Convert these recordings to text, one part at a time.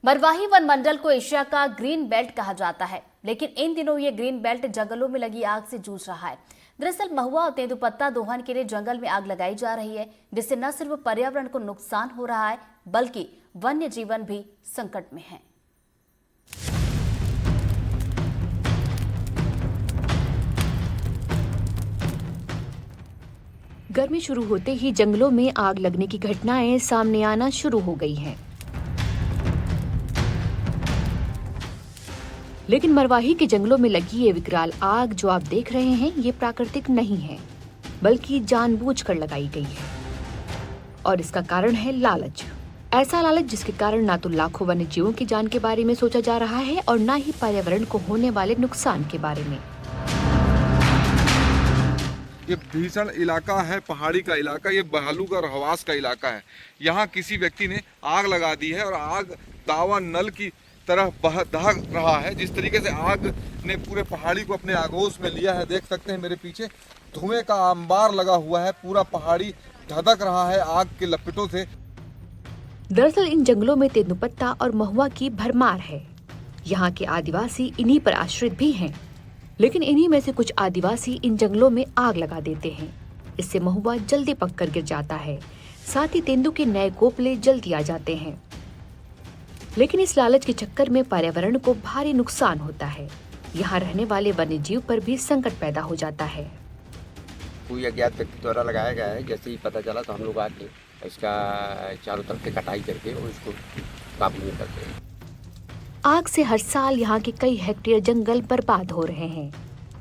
Marwahi one मंडल को Asia का green belt कहा जाता है, लेकिन इन दिनों ये ग्रीन बेल्ट जंगलों में लगी आग से जूझ रहा है। दरअसल महुआ और तेंदुपत्ता दोहन के लिए जंगल में आग लगाई जा रही है, जिससे न सिर्फ पर्यावरण को नुकसान हो रहा है बल्कि वन्य जीवन भी संकट में है। गर्मी शुरू होते ही जंगलों में आग लगने की घटनाएं सामने आना शुरू हो गई हैं। लेकिन मरवाही के जंगलों में लगी ये विकराल आग जो आप देख रहे हैं, ये प्राकृतिक नहीं है, बल्कि जानबूझकर लगाई गई है। और इसका कारण है लालच। ऐसा लालच जिसके कारण ना तो लाखों वन्य जीवों की जान के बारे में सोचा जा रहा है और ना ही पर्यावरण को होने वाले नुकसान के बारे में। ये भीषण इलाका है, पहाड़ी का इलाका, ये भालू का रहवास का इलाका है। यहाँ किसी व्यक्ति ने आग लगा दी है और आग दावा नल की तरह दह रहा है। जिस तरीके से आग ने पूरे पहाड़ी को अपने आगोश में लिया है, देख सकते हैं मेरे पीछे धुएं का अंबार लगा हुआ है। पूरा पहाड़ी धधक रहा है आग के लपटों से। दरअसल इन जंगलों में तेंदुपत्ता और महुआ की भरमार है। यहाँ के आदिवासी इन्हीं पर आश्रित भी हैं। लेकिन इन्हीं में से कुछ आदिवासी इन जंगलों में आग लगा देते हैं। इससे महुआ जल्दी पककर गिर जाता है, साथ ही तेंदु के नए कोपले जल्दी आ जाते हैं। लेकिन इस लालच के चक्कर में पर्यावरण को भारी नुकसान होता है। यहाँ रहने वाले वन्य जीव पर भी संकट पैदा हो जाता है। कोई अज्ञात व्यक्ति द्वारा लगाया गया है। जैसे ही पता चला तो हम लोग आके इसका चारों तरफ से कटाई करके और इसको काबू में करते हैं। आग से हर साल यहाँ के कई हेक्टेयर जंगल बर्बाद हो रहे हैं।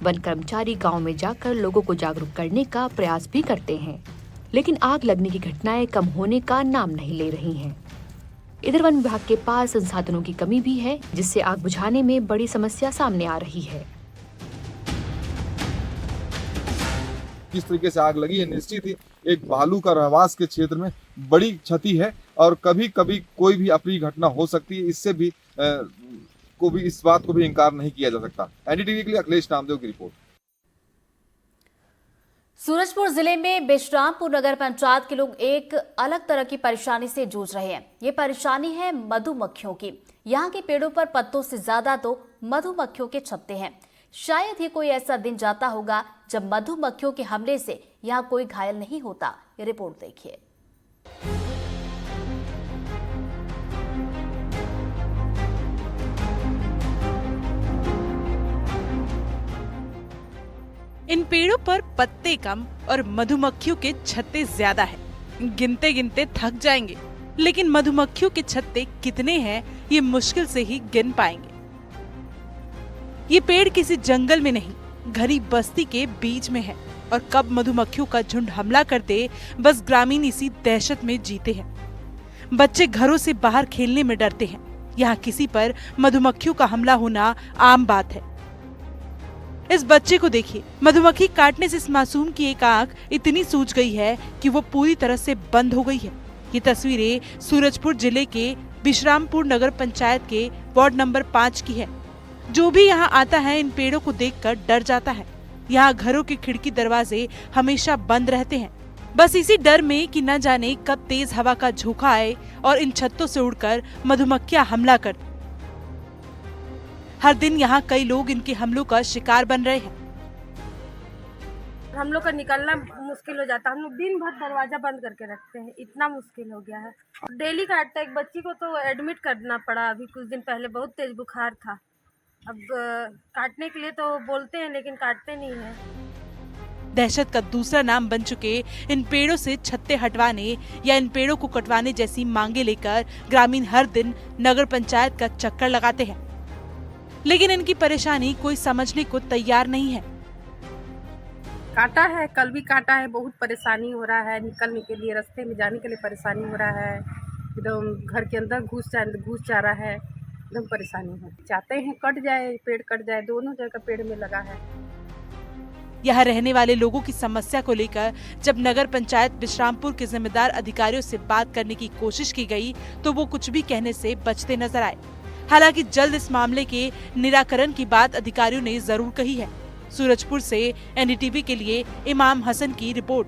वन कर्मचारी गांव में जाकर लोगों को जागरूक करने का प्रयास भी करते हैं, लेकिन आग लगने की घटनाएं कम होने का नाम नहीं ले रही हैं। इधर वन विभाग के पास संसाधनों की कमी भी है, जिससे आग बुझाने में बड़ी समस्या सामने आ रही है। किस तरीके से आग लगी है, निश्चित ही एक भालू का रहवास के क्षेत्र में बड़ी क्षति है और कभी कभी कोई भी अप्रिय घटना हो सकती है। इससे भी इस बात को भी इनकार नहीं किया जा सकता। एनडीटीवी के लिए अखिलेश नामदेव की रिपोर्ट। सूरजपुर जिले में बिश्रामपुर नगर पंचायत के लोग एक अलग तरह की परेशानी से जूझ रहे हैं। ये परेशानी है मधुमक्खियों की। यहाँ के पेड़ों पर पत्तों से ज्यादा तो मधुमक्खियों के छत्ते हैं। शायद ही कोई ऐसा दिन जाता होगा जब मधुमक्खियों के हमले से यहाँ कोई घायल नहीं होता। ये रिपोर्ट देखिए। इन पेड़ों पर पत्ते कम और मधुमक्खियों के छत्ते ज्यादा है। गिनते गिनते थक जाएंगे, लेकिन मधुमक्खियों के छत्ते कितने हैं ये मुश्किल से ही गिन पाएंगे। ये पेड़ किसी जंगल में नहीं, घनी बस्ती के बीच में है और कब मधुमक्खियों का झुंड हमला कर दे, बस ग्रामीण इसी दहशत में जीते हैं। बच्चे घरों से बाहर खेलने में डरते हैं। यहाँ किसी पर मधुमक्खियों का हमला होना आम बात है। इस बच्चे को देखिए, मधुमक्खी काटने से इस मासूम की एक आंख इतनी सूज गई है कि वो पूरी तरह से बंद हो गई है। ये तस्वीरें सूरजपुर जिले के बिश्रामपुर नगर पंचायत के वार्ड नंबर 5 की है। जो भी यहाँ आता है इन पेड़ों को देखकर डर जाता है। यहाँ घरों के खिड़की दरवाजे हमेशा बंद रहते हैं, बस इसी डर में कि न जाने कब तेज हवा का झोंका आए और इन छत्तों से उड़कर मधुमक्खियां हमला कर। हर दिन यहाँ कई लोग इनके हमलों का शिकार बन रहे हैं। हम लोग का निकलना मुश्किल हो जाता है। हम लोग दिन भर दरवाजा बंद करके रखते हैं, इतना मुश्किल हो गया है। डेली काटता है। एक बच्ची को तो एडमिट करना पड़ा अभी कुछ दिन पहले, बहुत तेज बुखार था। अब काटने के लिए तो बोलते हैं लेकिन काटते नहीं है। दहशत का दूसरा नाम बन चुके इन पेड़ों से छत्ते हटवाने या इन पेड़ों को कटवाने जैसी मांगे लेकर ग्रामीण हर दिन नगर पंचायत का चक्कर लगाते हैं, लेकिन इनकी परेशानी कोई समझने को तैयार नहीं है। काटा है, कल भी काटा है। बहुत परेशानी हो रहा है, निकलने के लिए, रास्ते में जाने के लिए परेशानी हो रहा है। एकदम घर के अंदर घुस जा रहा है, एकदम परेशानी है। चाहते हैं कट जाए, पेड़ कट जाए। दोनों जगह पेड़ में लगा है। यहाँ रहने वाले लोगों की समस्या को लेकर जब नगर पंचायत बिश्रामपुर के जिम्मेदार अधिकारियों से बात करने की कोशिश की गई तो वो कुछ भी कहने से बचते नजर आए। हालांकि जल्द इस मामले के निराकरण की बात अधिकारियों ने जरूर कही है। सूरजपुर से एनडीटीवी के लिए इमाम हसन की रिपोर्ट।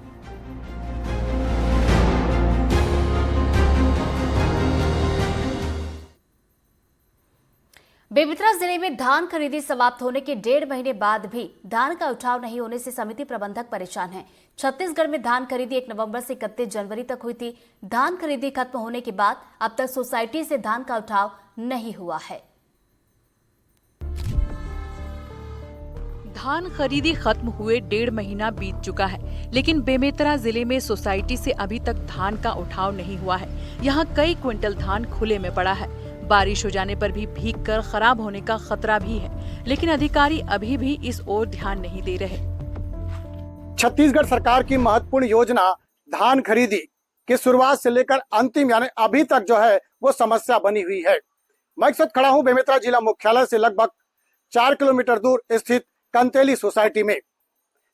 बेमेतरा जिले में धान खरीदी समाप्त होने के 1.5 महीने बाद भी धान का उठाव नहीं होने से समिति प्रबंधक परेशान हैं। छत्तीसगढ़ में धान खरीदी 1 नवंबर से 31 जनवरी तक हुई थी। धान खरीदी खत्म होने के बाद अब तक सोसाइटी से धान का उठाव नहीं हुआ है। धान खरीदी खत्म हुए 1.5 महीना बीत चुका है, लेकिन बेमेतरा जिले में सोसाइटी से अभी तक धान का उठाव नहीं हुआ है। यहाँ कई क्विंटल धान खुले में पड़ा है। बारिश हो जाने पर भी भीगकर खराब होने का खतरा भी है, लेकिन अधिकारी अभी भी इस ओर ध्यान नहीं दे रहे। छत्तीसगढ़ सरकार की महत्वपूर्ण योजना धान खरीदी की शुरुआत से लेकर अंतिम यानी अभी तक जो है वो समस्या बनी हुई है। मैं इस वक्त खड़ा हूं बेमेतरा जिला मुख्यालय से लगभग 4 किलोमीटर दूर स्थित कंतेली सोसाइटी में।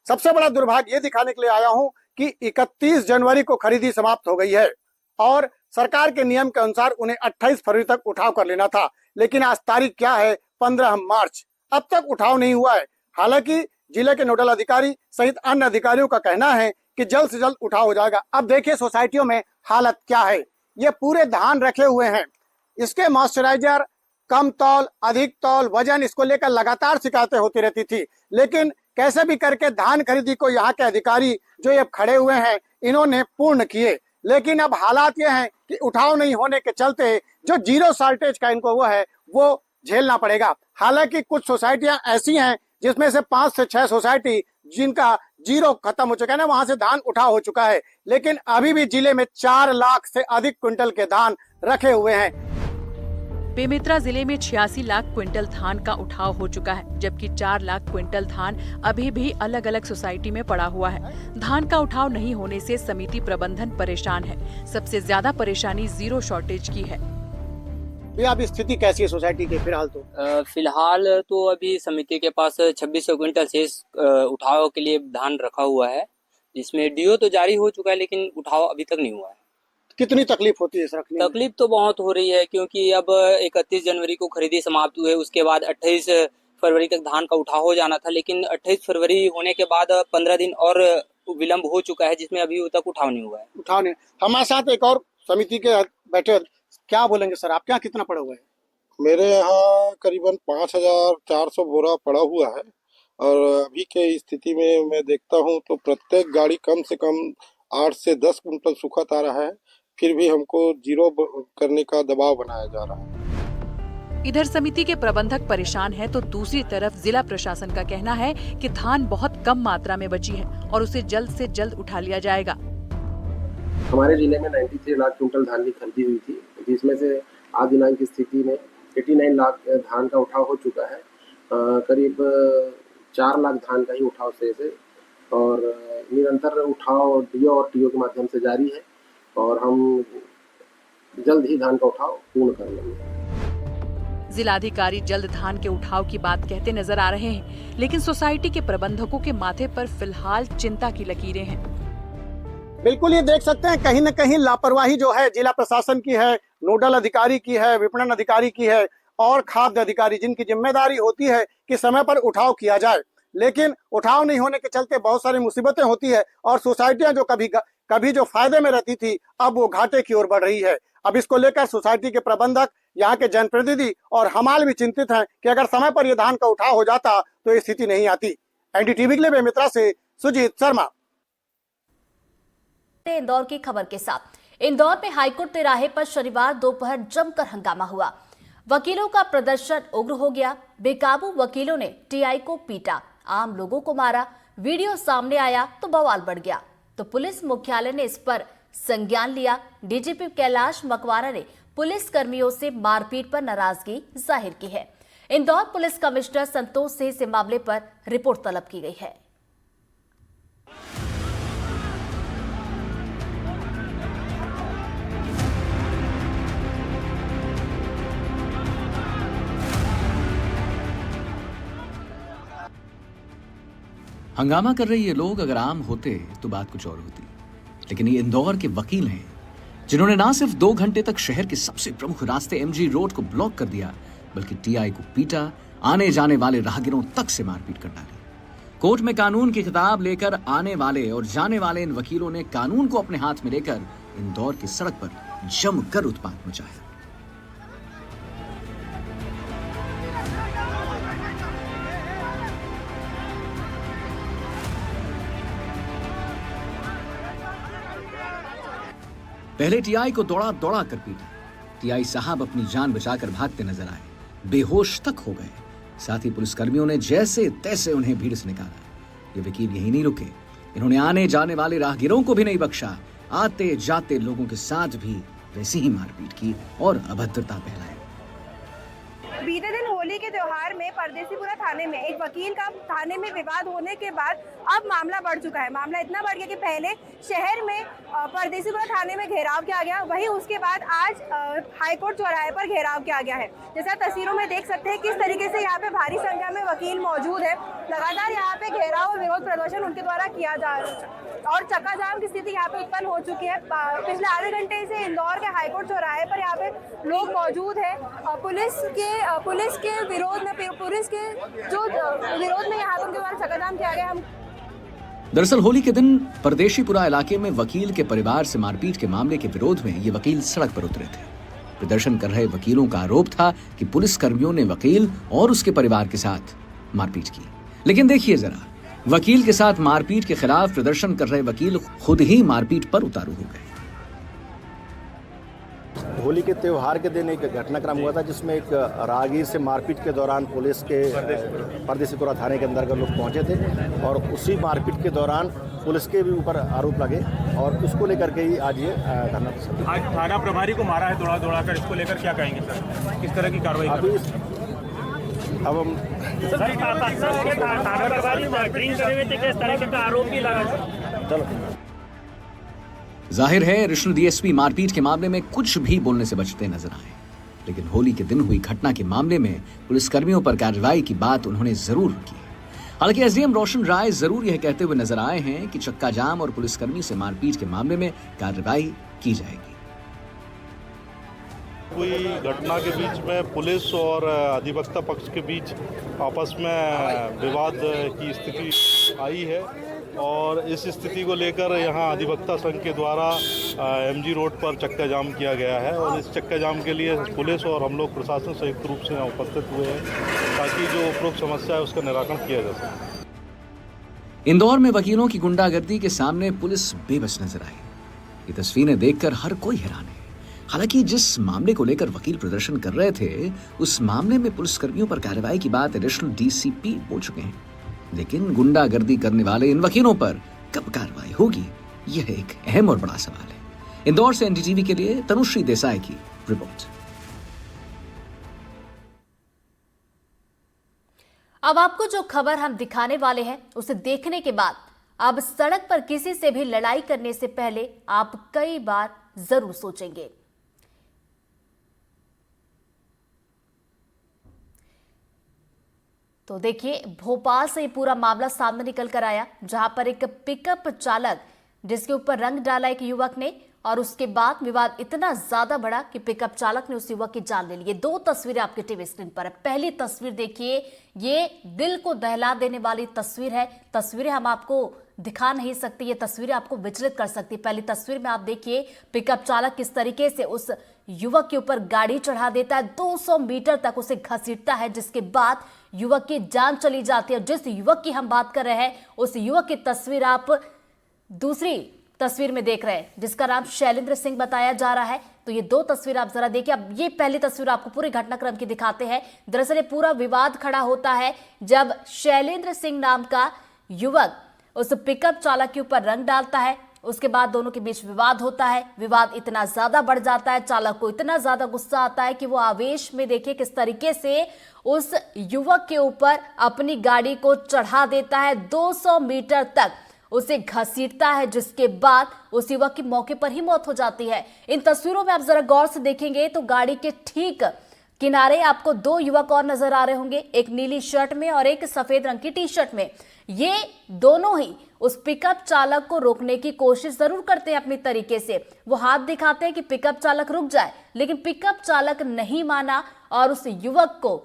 सबसे बड़ा दुर्भाग्य ये दिखाने के लिए आया हूं कि 31 जनवरी को खरीदी समाप्त हो गई है और सरकार के नियम के अनुसार उन्हें 28 फरवरी तक उठाव कर लेना था, लेकिन आज तारीख क्या है 15 मार्च, अब तक उठाव नहीं हुआ है। हालांकि जिले के नोडल अधिकारी सहित अन्य अधिकारियों का कहना है कि जल्द से जल्द उठाव हो जाएगा। अब देखिए सोसाइटियों में हालत क्या है। ये पूरे धान रखे हुए हैं, इसके मॉइस्चराइजर कम तौल अधिक तौल वजन, इसको लेकर लगातार शिकायतें होती रहती थी, लेकिन कैसे भी करके धान खरीदी को यहाँ के अधिकारी जो ये खड़े हुए हैं इन्होंने पूर्ण किए। लेकिन अब हालात ये हैं कि उठाव नहीं होने के चलते जो जीरो शार्टेज का इनको वो है वो झेलना पड़ेगा। हालांकि कुछ सोसाइटियां ऐसी हैं जिसमें से 5 से 6 सोसाइटी जिनका जीरो खत्म हो चुका है ना, वहां से धान उठाव हो चुका है, लेकिन अभी भी जिले में 4 लाख से अधिक क्विंटल के धान रखे हुए हैं। बेमेतरा जिले में 86 लाख क्विंटल धान का उठाव हो चुका है, जबकि 4 लाख क्विंटल धान अभी भी अलग अलग सोसाइटी में पड़ा हुआ है। धान का उठाव नहीं होने से समिति प्रबंधन परेशान है। सबसे ज्यादा परेशानी जीरो शॉर्टेज की है। अब स्थिति कैसी है सोसाइटी की फिलहाल? तो फिलहाल तो अभी समिति के पास 2600 क्विंटल शेष उठाव के लिए धान रखा हुआ है, जिसमें डीओ तो जारी हो चुका है, लेकिन उठाव अभी तक नहीं हुआ है। कितनी तकलीफ होती है इस रखने में? तकलीफ तो बहुत हो रही है, क्योंकि अब 31 जनवरी को खरीदी समाप्त हुई है, उसके बाद 28 फरवरी तक धान का उठाव हो जाना था, लेकिन 28 फरवरी होने के बाद 15 दिन और विलंब हो चुका है, जिसमें अभी तक उठाव नहीं हुआ है। उठाव नहीं। हमारे साथ एक और समिति के बैठे, क्या बोलेंगे सर, आप क्या कितना पड़ा हुआ है? मेरे यहाँ करीबन 5400 बोरा पड़ा हुआ है और अभी के स्थिति में मैं देखता हूँ तो प्रत्येक गाड़ी कम से कम 8 से 10 कुंटल सूखत आ रहा है, फिर भी हमको जीरो करने का दबाव बनाया जा रहा है। इधर समिति के प्रबंधक परेशान हैं, तो दूसरी तरफ जिला प्रशासन का कहना है कि धान बहुत कम मात्रा में बची है और उसे जल्द से जल्द उठा लिया जाएगा। हमारे जिले में 93 लाख क्विंटल धान की खरीदी हुई थी, जिसमें से आज दिनांक की स्थिति में 89 लाख धान का उठाव हो चुका है। करीब 4 लाख धान का ही उठाव शेष है और निरंतर उठाव डीओ और टीओ के माध्यम से जारी है और हम जल्द ही धान का उठाव पूर्ण कर लेंगे। जिलाधिकारी जल्द धान के उठाव की बात कहते नजर आ रहे हैं, लेकिन सोसाइटी के प्रबंधकों के माथे पर फिलहाल चिंता की लकीरें हैं। बिल्कुल ये देख सकते हैं कहीं न कहीं लापरवाही जो है जिला प्रशासन की है, नोडल अधिकारी की है, विपणन अधिकारी की है और खाद्य अधिकारी, जिनकी जिम्मेदारी होती है कि समय पर उठाव किया जाए, लेकिन उठाव नहीं होने के चलते बहुत सारी मुसीबतें होती है और सोसाइटियां जो कभी जो फायदे में रहती थी अब वो घाटे की ओर बढ़ रही है। अब इसको लेकर सोसाइटी के प्रबंधक, यहाँ के जनप्रतिनिधि और हमाल भी चिंतित हैं कि अगर समय पर ये धान का उठाव हो जाता तो ये स्थिति नहीं आती। एनडीटीवी के लिए बेमेतरा से सुजीत शर्मा। इंदौर की खबर के साथ इंदौर में हाईकोर्ट तिराहे पर शनिवार दोपहर जमकर हंगामा हुआ। वकीलों का प्रदर्शन उग्र हो गया। बेकाबू वकीलों ने टीआई को पीटा, आम लोगों को मारा। वीडियो सामने आया तो बवाल बढ़ गया, तो पुलिस मुख्यालय ने इस पर संज्ञान लिया। डीजीपी कैलाश मकवारा ने पुलिस कर्मियों से मारपीट पर नाराजगी जाहिर की है। इंदौर पुलिस कमिश्नर संतोष सिंह से मामले पर रिपोर्ट तलब की गई है। हंगामा कर रहे ये लोग अगर आम होते तो बात कुछ और होती, लेकिन ये इंदौर के वकील हैं जिन्होंने ना सिर्फ 2 घंटे तक शहर के सबसे प्रमुख रास्ते एमजी रोड को ब्लॉक कर दिया, बल्कि टीआई को पीटा, आने जाने वाले राहगीरों तक से मारपीट कर डाली। कोर्ट में कानून की किताब लेकर आने वाले और जाने वाले इन वकीलों ने कानून को अपने हाथ में लेकर इंदौर की सड़क पर जमकर उत्पात मचाया। पहले टीआई को दौड़ा दौड़ा कर पीटा। टीआई साहब अपनी जान बचाकर भागते नजर आए, बेहोश तक हो गए। साथ ही पुलिसकर्मियों ने जैसे तैसे उन्हें भीड़ से निकाला। ये वकील यही नहीं रुके, इन्होंने आने जाने वाले राहगीरों को भी नहीं बख्शा। आते जाते लोगों के साथ भी वैसी ही मारपीट की और अभद्रता फैलाई। बीते दिन होली के त्योहार में परदेसीपुरा थाने में एक वकील का थाने में विवाद होने के बाद अब मामला बढ़ चुका है। मामला इतना बढ़ गया कि पहले शहर में परदेसीपुरा थाने में घेराव किया गया, वहीं उसके बाद आज हाईकोर्ट चौराहे पर घेराव किया गया है। जैसा तस्वीरों में देख सकते हैं किस तरीके से यहाँ पे भारी संख्या में वकील मौजूद है। लगातार यहाँ पे घेराव और विरोध प्रदर्शन उनके द्वारा किया जा रहा है और चक्काजाम की स्थिति यहाँ पे उत्पन्न हो चुकी है। पिछले आधे घंटे से इंदौर के हाईकोर्ट चौराहे पर यहाँ पे लोग मौजूद हैं। पुलिस के विरोध में यहाँ पे उनके द्वारा चक्काजाम किया गया। हम दरअसल होली के दिन परदेशीपुरा इलाके में वकील के परिवार से मारपीट के मामले के विरोध में ये वकील सड़क पर उतरे थे। प्रदर्शन कर रहे वकीलों का आरोप था कि पुलिस कर्मियों ने वकील और उसके परिवार के साथ मारपीट की। लेकिन देखिए जरा, वकील के साथ मारपीट के खिलाफ प्रदर्शन कर रहे वकील खुद ही मारपीट पर उतारू हो गए। होली के त्यौहार के दिन एक घटनाक्रम हुआ था जिसमें एक राहगीर से मारपीट के दौरान पुलिस के परदेसीपुरा थाने के अंदर लोग पहुंचे थे और उसी मारपीट के दौरान पुलिस के भी ऊपर आरोप लगे और उसको लेकर के ही आज ये धरना। आज थाना प्रभारी को मारा है दौड़ा कर, इसको लेकर क्या कहेंगे सर? किस तरह की कार्रवाई? अब हम चलो जाहिर है रिश्वत डीएसपी मारपीट के मामले में कुछ भी बोलने से बचते नजर आए, लेकिन होली के दिन हुई घटना के मामले में पुलिसकर्मियों पर कार्रवाई की बात उन्होंने जरूर की। हालांकि एसडीएम रोशन राय जरूर यह कहते हुए नजर आए हैं कि चक्का जाम और पुलिसकर्मी से मारपीट के मामले में कार्रवाई की जाएगी। कोई घटना के बीच में पुलिस और अधिवक्ता पक्ष के बीच आपस में विवाद की स्थिति आई है और इस स्थिति को लेकर यहाँ अधिवक्ता संघ के द्वारा एमजी रोड पर चक्का जाम किया गया है और इस चक्का जाम के लिए पुलिस और हम लोग प्रशासन संयुक्त रूप से यहाँ उपस्थित हुए हैं ताकि जो उपरोक्त समस्या है उसका निराकरण किया जा सके। इंदौर में वकीलों की गुंडागर्दी के सामने पुलिस बेबस नजर आई। ये तस्वीरें देखकर हर कोई हैरान है। हालांकि जिस मामले को लेकर वकील प्रदर्शन कर रहे थे उस मामले में पुलिसकर्मियों पर कार्रवाई की बात एडिशनल डीसीपी बोल चुके हैं, लेकिन गुंडागर्दी करने वाले इन वकीलों पर कब कार्रवाई होगी, यह एक अहम और बड़ा सवाल है। इंदौर से एनडीटीवी के लिए तनुश्री देसाई की रिपोर्ट। अब आपको जो खबर हम दिखाने वाले हैं उसे देखने के बाद अब सड़क पर किसी से भी लड़ाई करने से पहले आप कई बार जरूर सोचेंगे। तो देखिए, भोपाल से ये पूरा मामला सामने निकल कर आया, जहां पर एक पिकअप चालक जिसके ऊपर रंग डाला एक युवक ने और उसके बाद विवाद इतना ज्यादा बढ़ा कि पिकअप चालक ने उस युवक की जान ले ली। ये दो तस्वीरें आपके टीवी स्क्रीन पर है। पहली तस्वीर देखिए, ये दिल को दहला देने वाली तस्वीर है। तस्वीरें हम आपको दिखा नहीं सकती, ये तस्वीरें आपको विचलित कर सकती। पहली तस्वीर में आप देखिए पिकअप चालक किस तरीके से उस युवक के ऊपर गाड़ी चढ़ा देता है, 200 मीटर तक उसे घसीटता है, जिसके बाद युवक की जान चली जाती है। जिस युवक की हम बात कर रहे हैं उस युवक की तस्वीर आप दूसरी तस्वीर में देख रहे हैं, जिसका नाम शैलेंद्र सिंह बताया जा रहा है। तो ये दो तस्वीर आप जरा देखिए। अब ये पहली तस्वीर आपको पूरे घटनाक्रम की दिखाते हैं। दरअसल ये पूरा विवाद खड़ा होता है जब शैलेंद्र सिंह नाम का युवक उस पिकअप चालक के ऊपर रंग डालता है। उसके बाद दोनों के बीच विवाद होता है। विवाद इतना ज्यादा बढ़ जाता है, चालक को इतना ज्यादा गुस्सा आता है कि वो आवेश में देखिए किस तरीके से उस युवक के ऊपर अपनी गाड़ी को चढ़ा देता है, 200 मीटर तक उसे घसीटता है, जिसके बाद उस युवक की मौके पर ही मौत हो जाती है। इन तस्वीरों में आप जरा गौर से देखेंगे तो गाड़ी के ठीक किनारे आपको दो युवक और नजर आ रहे होंगे, एक नीली शर्ट में और एक सफेद रंग की टी शर्ट में। ये दोनों ही उस पिकअप चालक को रोकने की कोशिश जरूर करते हैं अपनी तरीके से। वो हाथ दिखाते हैं कि पिकअप चालक रुक जाए, लेकिन पिकअप चालक नहीं माना और उस युवक को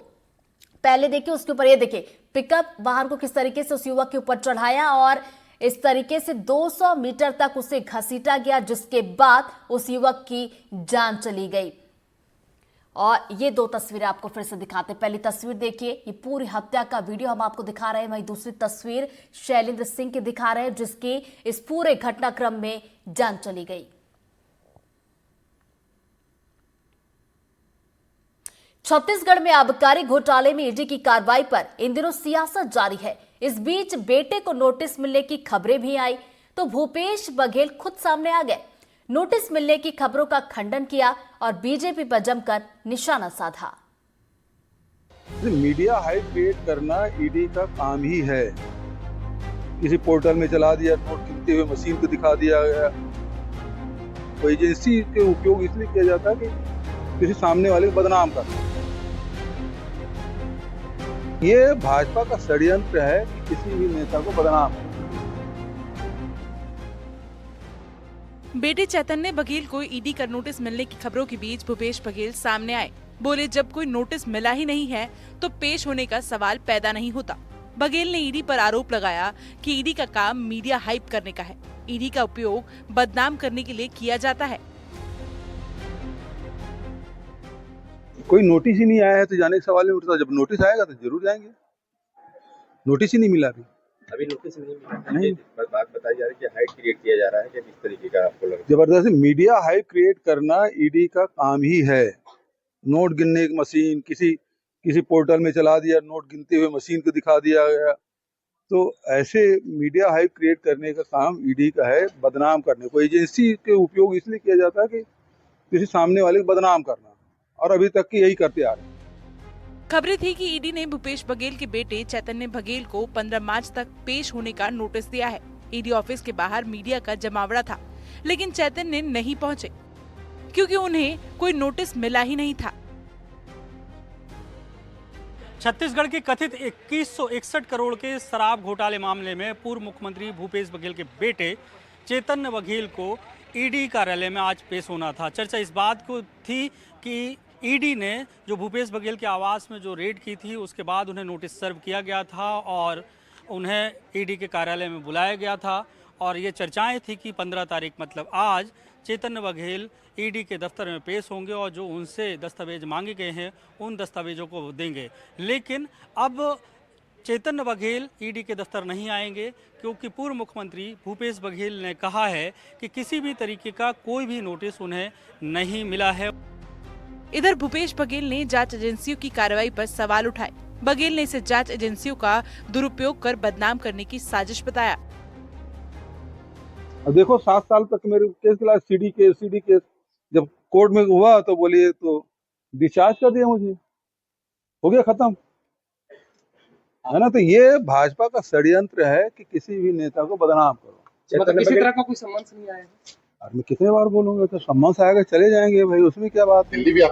पहले देखिए, उसके ऊपर ये देखिए पिकअप वाहन को किस तरीके से उस युवक के ऊपर चढ़ाया और इस तरीके से 200 मीटर तक उसे घसीटा गया, जिसके बाद उस युवक की जान चली गई। और ये दो तस्वीरें आपको फिर से दिखाते हैं। पहली तस्वीर देखिए, ये पूरी हत्या का वीडियो हम आपको दिखा रहे हैं। वहीं दूसरी तस्वीर शैलेंद्र सिंह की दिखा रहे हैं, जिसकी इस पूरे घटनाक्रम में जान चली गई। छत्तीसगढ़ में आबकारी घोटाले में ईडी की कार्रवाई पर इन दिनों सियासत जारी है। इस बीच बेटे को नोटिस मिलने की खबरें भी आई तो भूपेश बघेल खुद सामने आ गए। नोटिस मिलने की खबरों का खंडन किया और बीजेपी पर जमकर निशाना साधा। मीडिया हाइप क्रिएट करना ईडी का काम ही है। किसी पोर्टल में चला दिया, नोट गिनते हुए मशीन को दिखा दिया गया। तो एजेंसी के उपयोग इसलिए किया जाता है कि किसी सामने वाले को बदनाम करना। ये भाजपा का षड्यंत्र है कि किसी भी नेता को बदनाम करना। बेटे चैतन्य बघेल को ईडी का नोटिस मिलने की खबरों के बीच भूपेश बघेल सामने आए। बोले जब कोई नोटिस मिला ही नहीं है तो पेश होने का सवाल पैदा नहीं होता। बघेल ने ईडी पर आरोप लगाया कि ईडी का काम मीडिया हाइप करने का है। ईडी का उपयोग बदनाम करने के लिए किया जाता है। कोई नोटिस ही नहीं आया है तो जाने का सवाल नहीं उठता। जब नोटिस आएगा तो जरूर जाएंगे। नोटिस ही नहीं मिला अभी नोटिस नहीं मिला। नहीं, बात बताई जा रही है कि हाइप क्रिएट किया जा रहा है कि किस तरीके का आपको लग रहा है? जबरदस्ती मीडिया हाइप क्रिएट करना ईडी का काम ही है। नोट गिनने की मशीन किसी पोर्टल में चला दिया, नोट गिनते हुए मशीन को दिखा दिया गया। तो ऐसे मीडिया हाइप क्रिएट करने का काम ईडी का है, बदनाम करने को। एजेंसी के उपयोग इसलिए किया जाता है कि किसी सामने वाले को बदनाम करना, और अभी तक की यही करते आ रहे हैं। खबरें थी कि ईडी ने भूपेश बघेल के बेटे चैतन्य बघेल को 15 मार्च तक पेश होने का नोटिस दिया है। ईडी ऑफिस के बाहर मीडिया का जमावड़ा था, लेकिन चैतन्य नहीं पहुंचे क्योंकि उन्हें कोई नोटिस मिला ही नहीं था। छत्तीसगढ़ के कथित 2161 करोड़ के शराब घोटाले मामले में पूर्व मुख्यमंत्री भूपेश बघेल के बेटे चैतन्य बघेल को ईडी कार्यालय में आज पेश होना था। चर्चा इस बात को थी कि ईडी ने जो भूपेश बघेल के आवास में जो रेड की थी उसके बाद उन्हें नोटिस सर्व किया गया था और उन्हें ईडी के कार्यालय में बुलाया गया था। और ये चर्चाएं थी कि 15 तारीख मतलब आज चैतन्य बघेल ईडी के दफ्तर में पेश होंगे और जो उनसे दस्तावेज मांगे गए हैं उन दस्तावेजों को देंगे। लेकिन अब चैतन्य बघेल ईडी के दफ्तर नहीं आएंगे क्योंकि पूर्व मुख्यमंत्री भूपेश बघेल ने कहा है कि किसी भी तरीके का कोई भी नोटिस उन्हें नहीं मिला है। इधर भूपेश बघेल ने जांच एजेंसियों की कार्रवाई पर सवाल उठाए। बघेल ने इसे जांच एजेंसियों का दुरुपयोग कर बदनाम करने की साजिश बताया। देखो 7 साल तक मेरे केस के सीडी केस जब कोर्ट में हुआ तो बोलिए तो डिस्चार्ज कर दिया, मुझे हो गया खत्म, है ना। तो ये भाजपा का षड्यंत्र है कि किसी भी नेता को बदनाम करो। मतलब किसी तरह का कोई सम्मान नहीं आया है। मैं कितने बार बोलूंगा, तो सम्मान से आएगा चले जाएंगे भाई, उसमें क्या बात है।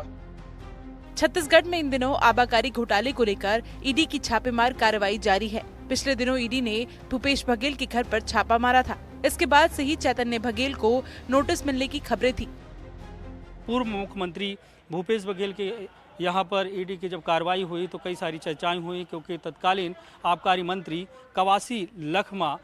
छत्तीसगढ़ में इन दिनों आबकारी घोटाले को लेकर ईडी की छापेमार कार्रवाई जारी है। पिछले दिनों ईडी ने भूपेश बघेल के घर पर छापा मारा था। इसके बाद से ही चैतन्य बघेल को नोटिस मिलने की खबरें थी। पूर्व मुख्यमंत्री भूपेश बघेल के यहाँ पर ईडी की जब कार्रवाई हुई तो कई सारी चर्चाएं हुई क्योंकि तत्कालीन आबकारी मंत्री कवासी लखमा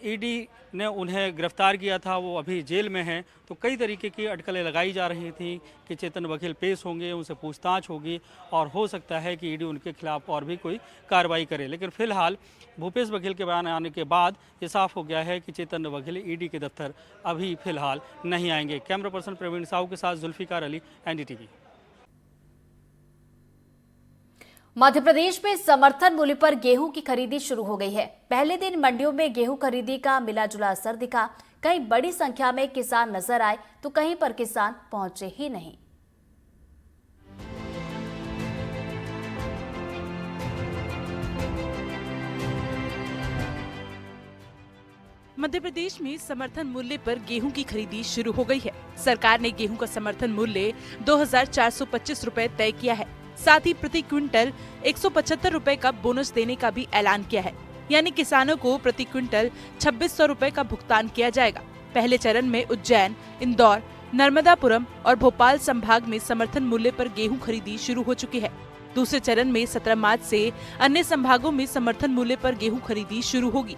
ईडी ने उन्हें गिरफ्तार किया था, वो अभी जेल में हैं। तो कई तरीके की अटकलें लगाई जा रही थी कि चैतन्य बघेल पेश होंगे, उनसे पूछताछ होगी और हो सकता है कि ईडी उनके खिलाफ और भी कोई कार्रवाई करे। लेकिन फिलहाल भूपेश बघेल के बयान आने के बाद ये साफ हो गया है कि चैतन्य बघेल ईडी के दफ्तर अभी फिलहाल नहीं आएंगे। कैमरा पर्सन प्रवीण साहू के साथ जुल्फिकार अली, एनडीटीवी। मध्य प्रदेश में समर्थन मूल्य पर गेहूं की खरीदी शुरू हो गई है। पहले दिन मंडियों में गेहूं खरीदी का मिला जुला असर दिखा। कहीं बड़ी संख्या में किसान नजर आए तो कहीं पर किसान पहुंचे ही नहीं। मध्य प्रदेश में समर्थन मूल्य पर गेहूं की खरीदी शुरू हो गई है। सरकार ने गेहूं का समर्थन मूल्य 2425 रुपए तय किया है। साथ ही प्रति क्विंटल 175 रुपए का बोनस देने का भी ऐलान किया है। यानी किसानों को प्रति क्विंटल 2600 रुपए का भुगतान किया जाएगा। पहले चरण में उज्जैन, इंदौर, नर्मदापुरम और भोपाल संभाग में समर्थन मूल्य पर गेहूं खरीदी शुरू हो चुकी है। दूसरे चरण में 17 मार्च से अन्य संभागों में समर्थन मूल्य पर गेहूं खरीदी शुरू होगी।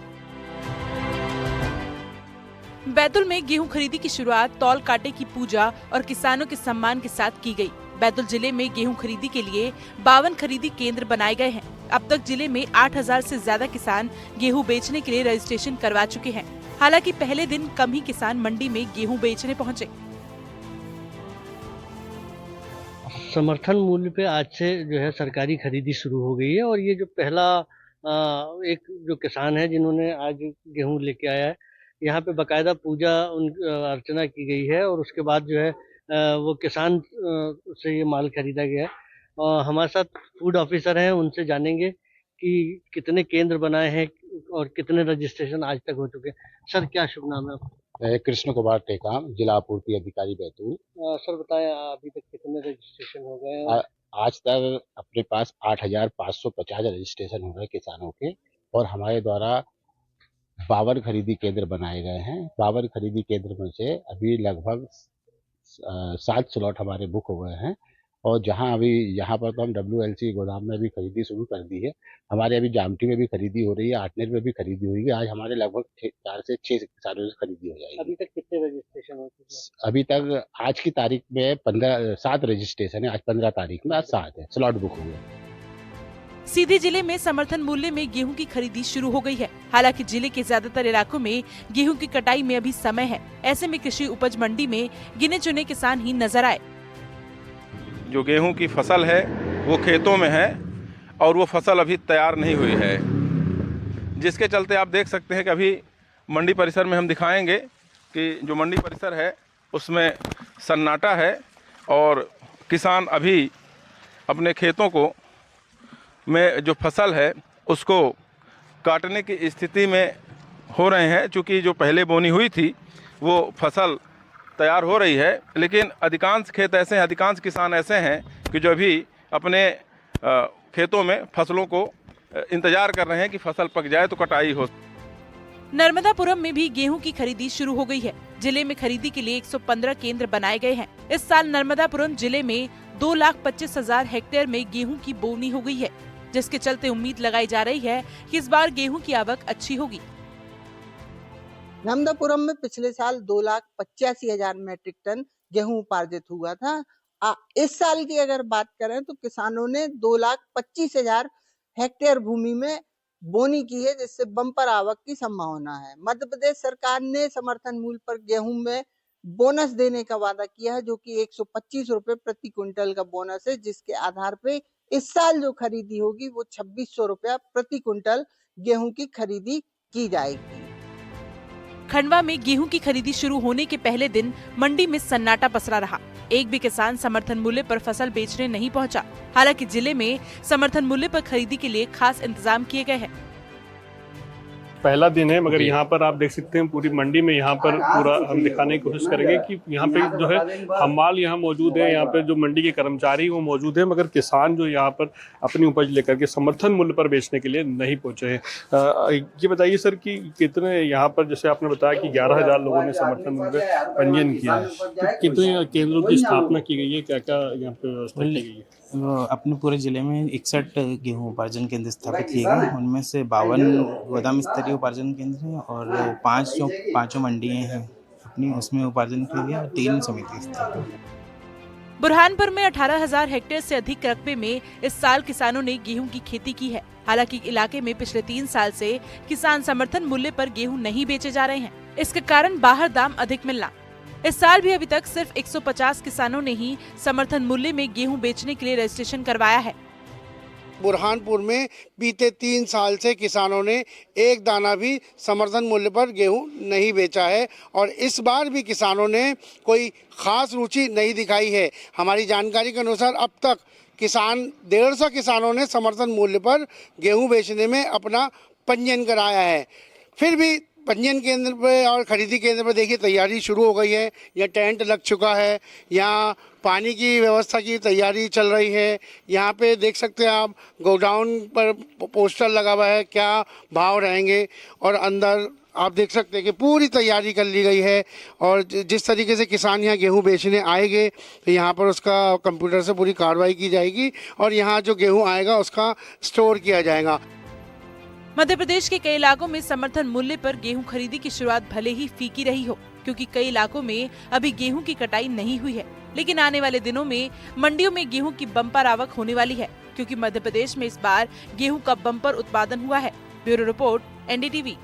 बैतूल में गेहूं खरीदी की शुरुआत तौल कांटे की पूजा और किसानों के सम्मान के साथ की गई। बैतूल जिले में गेहूं खरीदी के लिए 52 खरीदी केंद्र बनाए गए हैं। अब तक जिले में 8000 से ज्यादा किसान गेहूं बेचने के लिए रजिस्ट्रेशन करवा चुके हैं। हालांकि पहले दिन कम ही किसान मंडी में गेहूं बेचने पहुंचे। समर्थन मूल्य पे आज से जो है सरकारी खरीदी शुरू हो गई है और ये जो पहला एक जो किसान है जिन्होंने आज गेहूं लेके आया है, यहाँ पे बकायदा पूजा अर्चना की गई है और उसके बाद जो है वो किसान से ये माल खरीदा गया है। और हमारे साथ फूड ऑफिसर हैं, उनसे जानेंगे कि कितने केंद्र बनाए हैं और कितने रजिस्ट्रेशन आज तक हो चुके हैं। सर, क्या शुभ नाम है आपका? कृष्ण कुमार टेकाम, जिला आपूर्ति अधिकारी बैतूल। सर बताएं, अभी तक कितने रजिस्ट्रेशन हो गए हैं? आज तक अपने पास 8,550 रजिस्ट्रेशन हो गए किसानों के और हमारे द्वारा 52 खरीदी केंद्र बनाए गए हैं। 52 खरीदी केंद्र में से अभी लगभग 7 स्लॉट हमारे बुक हो गए हैं और जहां अभी यहाँ पर तो हम WLC गोदाम में भी खरीदी शुरू कर दी है। हमारे अभी जामटी में भी खरीदी हो रही है, आटनेर में भी खरीदी हुई है। आज हमारे लगभग 4 से 6 किसानों से खरीदी हो जाएगी। अभी तक कितने रजिस्ट्रेशन हो चुके हैं? अभी तक आज की तारीख में 7 रजिस्ट्रेशन है। आज 15 तारीख में, आज 7 है, स्लॉट बुक हुए। सीधी जिले में समर्थन मूल्य में गेहूं की खरीदी शुरू हो गई है। हालांकि जिले के ज्यादातर इलाकों में गेहूं की कटाई में अभी समय है। ऐसे में कृषि उपज मंडी में गिने चुने किसान ही नजर आए। जो गेहूं की फसल है वो खेतों में है और वो फसल अभी तैयार नहीं हुई है, जिसके चलते आप देख सकते हैं कि अभी मंडी परिसर में हम दिखाएंगे कि जो मंडी परिसर है उसमें सन्नाटा है और किसान अभी अपने खेतों को में जो फसल है उसको काटने की स्थिति में हो रहे हैं। चूँकि जो पहले बोनी हुई थी वो फसल तैयार हो रही है, लेकिन अधिकांश खेत ऐसे हैं, अधिकांश किसान ऐसे हैं कि जो अभी अपने खेतों में फसलों को इंतजार कर रहे हैं कि फसल पक जाए तो कटाई हो। नर्मदापुरम में भी गेहूं की खरीदी शुरू हो गई है। जिले में खरीदी के लिए 115 केंद्र बनाए गए हैं। इस साल नर्मदापुरम जिले में 2,25,000 हेक्टेयर में गेहूं की बोनी हो गई है, जिसके चलते उम्मीद लगाई जा रही है कि इस बार गेहूं की आवक अच्छी होगी। नर्मदापुरम में पिछले साल 2,85,000 मैट्रिक टन गेहूं उपार्जित हुआ था। इस साल की अगर बात करें तो किसानों ने 2,25,000 हेक्टेयर भूमि में बोनी की है, जिससे बम्पर आवक की संभावना है। मध्य प्रदेश सरकार ने समर्थन मूल्य पर गेहूं में बोनस देने का वादा किया है, जो कि 125 रुपए प्रति क्विंटल का बोनस है, जिसके आधार पे इस साल जो खरीदी होगी वो 2,600 रुपया प्रति क्विंटल गेहूं की खरीदी की जाएगी। खंडवा में गेहूं की खरीदी शुरू होने के पहले दिन मंडी में सन्नाटा पसरा रहा। एक भी किसान समर्थन मूल्य पर फसल बेचने नहीं पहुंचा। हालांकि जिले में समर्थन मूल्य पर खरीदी के लिए खास इंतजाम किए गए हैं। पहला दिन है, मगर यहाँ पर आप देख सकते हैं पूरी मंडी में यहाँ पर पूरा हम दिखाने की कोशिश करेंगे कि यहाँ पे जो है हमाल यहाँ मौजूद है, यहाँ पे जो मंडी के कर्मचारी वो मौजूद है, मगर किसान जो यहाँ पर अपनी उपज लेकर के समर्थन मूल्य पर बेचने के लिए नहीं पहुंचे हैं। ये बताइए सर कि कितने यहाँ पर, जैसे आपने बताया कि 11,000 लोगों ने समर्थन मूल्य पंजीयन किया है, तो कितने केंद्रों की स्थापना की गई है, क्या क्या यहाँ पे व्यवस्था की गई है? अपने पूरे जिले में 61 गेहूं उपार्जन केंद्र स्थापित किए गए। उनमें से 52 गोदाम स्तरीय उपार्जन केंद्र हैं और 5 मंडियां हैं अपनी, उसमें उपार्जन के लिए 3 समिति स्थापित। बुरहानपुर में 18,000 हेक्टेयर से अधिक रकबे में इस साल किसानों ने गेहूं की खेती की है। हालांकि इलाके में पिछले 3 साल से किसान समर्थन मूल्य पर गेहूं नहीं बेचे जा रहे हैं। इसके कारण बाहर दाम अधिक मिलना। इस साल भी अभी तक सिर्फ 150 किसानों ने ही समर्थन मूल्य में गेहूं बेचने के लिए रजिस्ट्रेशन करवाया है। बुरहानपुर में बीते 3 साल से किसानों ने एक दाना भी समर्थन मूल्य पर गेहूं नहीं बेचा है और इस बार भी किसानों ने कोई खास रुचि नहीं दिखाई है। हमारी जानकारी के अनुसार अब तक 150 किसानों ने समर्थन मूल्य पर गेहूं बेचने में अपना पंजीयन कराया है। फिर भी पंजीयन केंद्र पे और खरीदी केंद्र पर देखिए तैयारी शुरू हो गई है। यहाँ टेंट लग चुका है, यहाँ पानी की व्यवस्था की तैयारी चल रही है। यहाँ पे देख सकते हैं आप गोडाउन पर पोस्टर लगा हुआ है, क्या भाव रहेंगे, और अंदर आप देख सकते हैं कि पूरी तैयारी कर ली गई है। और जिस तरीके से किसान यहाँ गेहूँ बेचने आएंगे तो यहाँ पर उसका कंप्यूटर से पूरी कार्रवाई की जाएगी और यहाँ जो गेहूँ आएगा उसका स्टोर किया जाएगा। मध्य प्रदेश के कई इलाकों में समर्थन मूल्य पर गेहूं खरीदी की शुरुआत भले ही फीकी रही हो, क्योंकि कई इलाकों में अभी गेहूं की कटाई नहीं हुई है। लेकिन आने वाले दिनों में मंडियों में गेहूं की बम्पर आवक होने वाली है, क्योंकि मध्य प्रदेश में इस बार गेहूं का बम्पर उत्पादन हुआ है। Bureau report, NDTV।